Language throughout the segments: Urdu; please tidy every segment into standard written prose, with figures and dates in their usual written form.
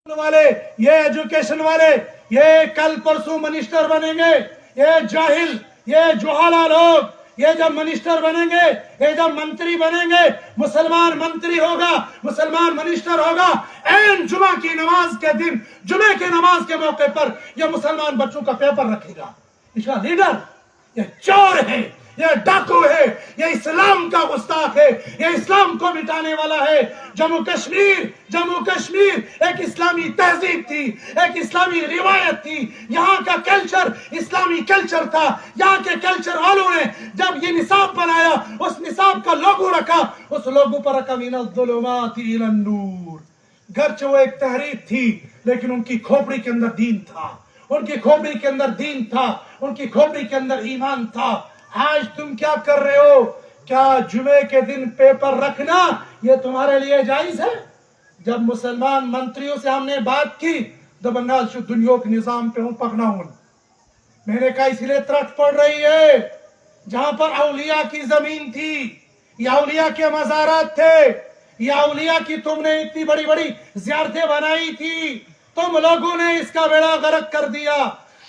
والے یہ ایجوکیشن والے یہ کل پرسوں منسٹر بنیں گے، یہ جاہل یہ جوہلا لوگ یہ جب منسٹر بنیں گے، یہ جب منتری بنیں گے، مسلمان منتری ہوگا، مسلمان منسٹر ہوگا، این جمعہ کی نماز کے دن، جمعہ کی نماز کے موقع پر یہ مسلمان بچوں کا پیپر رکھے گا۔ اس کا لیڈر یہ چور ہے، یہ ڈاکو ہے، یہ اسلام کا گستاخ ہے، یہ اسلام کو مٹانے والا ہے۔ جموں کشمیر ایک اسلامی تہذیب تھی، ایک اسلامی روایت تھی، یہاں کا کلچر اسلامی کلچر تھا۔ یہاں کے کلچر والوں نے جب یہ نصاب بنایا، اس نصاب کا لوگو رکھا، اس لوگو پر رکھا من الظلمات الی النور۔ گرچہ وہ ایک تحریف تھی لیکن ان کی کھوپڑی کے اندر دین تھا، ان کی کھوپڑی کے اندر دین تھا، ان کی کھوپڑی کے اندر ایمان تھا۔ آج تم کیا کر رہے ہو؟ کیا جمعے کے دن پیپر رکھنا یہ تمہارے لیے جائز ہے؟ جب مسلمان منتریوں سے ہم نے بات کی دبنال شو دنیا کے نظام پہ ہوں پکنا ہوں، میں نے کہا اس لیے ترٹ پڑ رہی ہے جہاں پر اولیاء کی زمین تھی، یہ اولیاء کے مزارات تھے، یہ اولیاء کی تم نے اتنی بڑی بڑی زیارتیں بنائی تھی، تم لوگوں نے اس کا بیڑا غرق کر دیا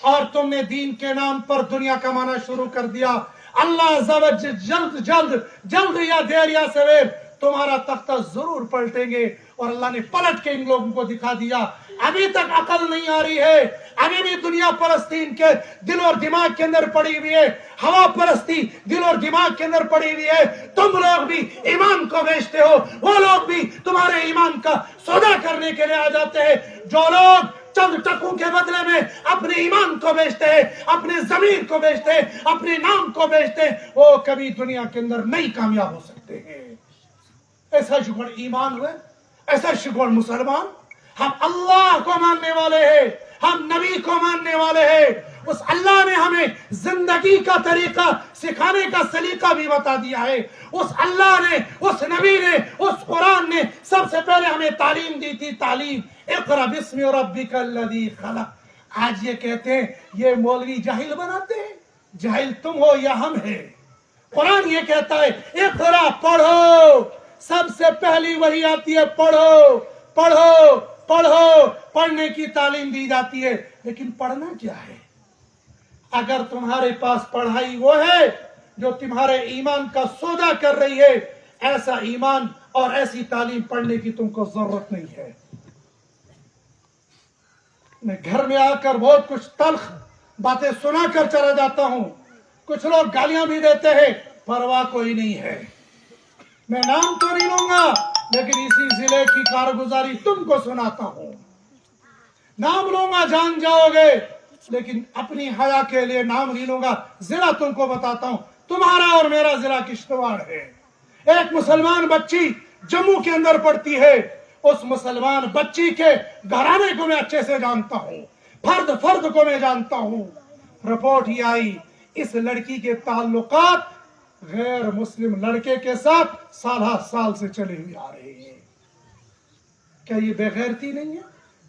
اور تم نے دین کے نام پر دنیا کمانا شروع کر دیا۔ اللہ جلد یا دیر یا سویر تمہارا تختہ ضرور پلٹیں گے، اور اللہ نے پلٹ کے ان لوگوں کو دکھا دیا۔ ابھی تک عقل نہیں آ رہی ہے، ابھی بھی دنیا پرستی ان کے دل اور دماغ کے اندر پڑی ہوئی ہے، ہوا پرستی دل اور دماغ کے اندر پڑی ہوئی ہے۔ تم لوگ بھی ایمان کو بیچتے ہو، وہ لوگ بھی تمہارے ایمان کا سودا کرنے کے لیے آ جاتے ہیں۔ جو لوگ چند ٹکوں کے بدلے میں اپنے ایمان کو بیچتے ہیں، اپنے ضمیر کو بیچتے ہیں، اپنے نام کو بیچتے ہیں، وہ کبھی دنیا کے اندر نہیں کامیاب ہو سکتے ہیں۔ ایسا شکر ایمان ہوئے، ایسا شکر مسلمان، ہم اللہ کو ماننے والے ہیں، ہم نبی کو ماننے والے ہیں۔ اس اللہ نے ہمیں زندگی کا طریقہ سکھانے کا سلیقہ بھی بتا دیا ہے۔ اس اللہ نے، اس نبی نے، اس قرآن نے سب سے پہلے ہمیں تعلیم دی تھی، تعلیم اقرأ بسم ربک الذی خلق۔ آج یہ کہتے ہیں یہ مولوی جاہل بناتے ہیں، جاہل تم ہو یا ہم ہیں۔ قرآن یہ کہتا ہے اقرأ، پڑھو، سب سے پہلی وہی آتی ہے، پڑھو پڑھو پڑھو، پڑھنے کی تعلیم دی جاتی ہے، لیکن پڑھنا کیا ہے؟ اگر تمہارے پاس پڑھائی وہ ہے جو تمہارے ایمان کا سودا کر رہی ہے، ایسا ایمان اور ایسی تعلیم پڑھنے کی تم کو ضرورت نہیں ہے۔ میں گھر میں آ کر بہت کچھ تلخ باتیں سنا کر چلا جاتا ہوں، کچھ لوگ گالیاں بھی دیتے ہیں، پرواہ کوئی نہیں ہے۔ میں نام تو نہیں لوں گا لیکن اسی ضلع کی کارگزاری تم کو سناتا ہوں۔ نام لوں گا جان جاؤ گے، لیکن اپنی حیا کے لیے نام نہیں لوں گا۔ ضلع تم کو بتاتا ہوں، تمہارا اور میرا ضلع کشتواڑ ہے۔ ایک مسلمان بچی جموں کے اندر پڑھتی ہے، اس مسلمان بچی کے گھرانے کو میں اچھے سے جانتا ہوں، فرد کو میں جانتا ہوں۔ رپورٹ یہ آئی اس لڑکی کے تعلقات غیر مسلم لڑکے کے ساتھ سالہ سال سے چلے ہوئے آ رہے ہیں۔ کیا یہ بے غیرتی نہیں ہے؟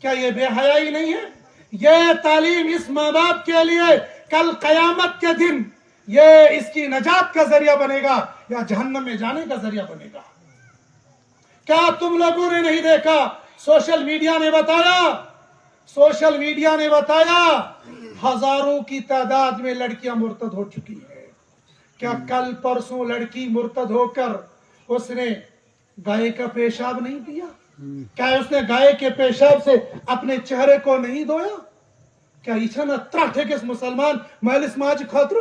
کیا یہ بے حیائی نہیں ہے؟ یہ تعلیم اس ماں باپ کے لیے کل قیامت کے دن یہ اس کی نجات کا ذریعہ بنے گا یا جہنم میں جانے کا ذریعہ بنے گا؟ کیا تم لوگوں نے نہیں دیکھا؟ سوشل میڈیا نے بتایا ہزاروں کی تعداد میں لڑکیاں مرتد ہو چکی ہیں۔ کیا کل پرسوں لڑکی مرتد ہو کر اس نے گائے کا پیشاب نہیں پیا؟ کیا اس نے گائے کے پیشاب سے اپنے چہرے کو نہیں دھویا؟ کیا اتنا ترٹ ہے کہ اس مسلمان مجلس ماج خاطر؟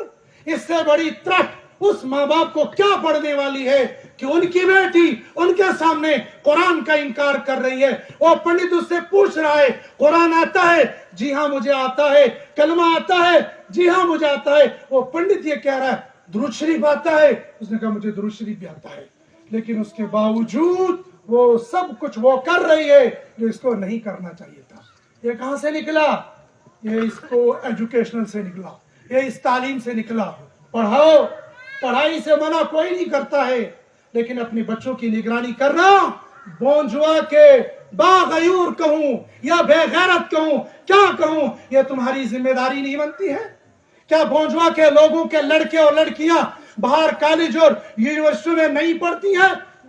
اس سے بڑی ترٹ اس ماں باپ کو کیا پڑنے والی ہے کہ ان کی بیٹی ان کے سامنے قرآن کا انکار کر رہی ہے۔ وہ پنڈت اس سے پوچھ رہا ہے قرآن آتا ہے؟ جی ہاں مجھے آتا ہے۔ کلمہ آتا ہے؟ جی ہاں مجھے آتا ہے۔ وہ پنڈت یہ کہہ رہا ہے درود شریف آتا ہے؟ اس نے کہا مجھے درود شریف بھی آتا ہے، لیکن اس کے باوجود وہ سب کچھ وہ کر رہی ہے جو اس کو نہیں کرنا چاہیے تھا۔ یہ کہاں سے نکلا؟ یہ اس کو ایجوکیشنل سے نکلا، یہ اس تعلیم سے نکلا۔ پڑھاؤ، پڑھائی سے منع کوئی نہیں کرتا ہے، لیکن اپنے بچوں کی نگرانی کرنا، بونجوا کے باغیور کہوں یا بے غیرت کہوں، کیا کہوں، یہ تمہاری ذمہ داری نہیں بنتی ہے؟ کیا بونجوا کے لوگوں کے لڑکے اور لڑکیاں باہر کالج اور یونیورسٹی میں نہیں پڑھتی ہیں؟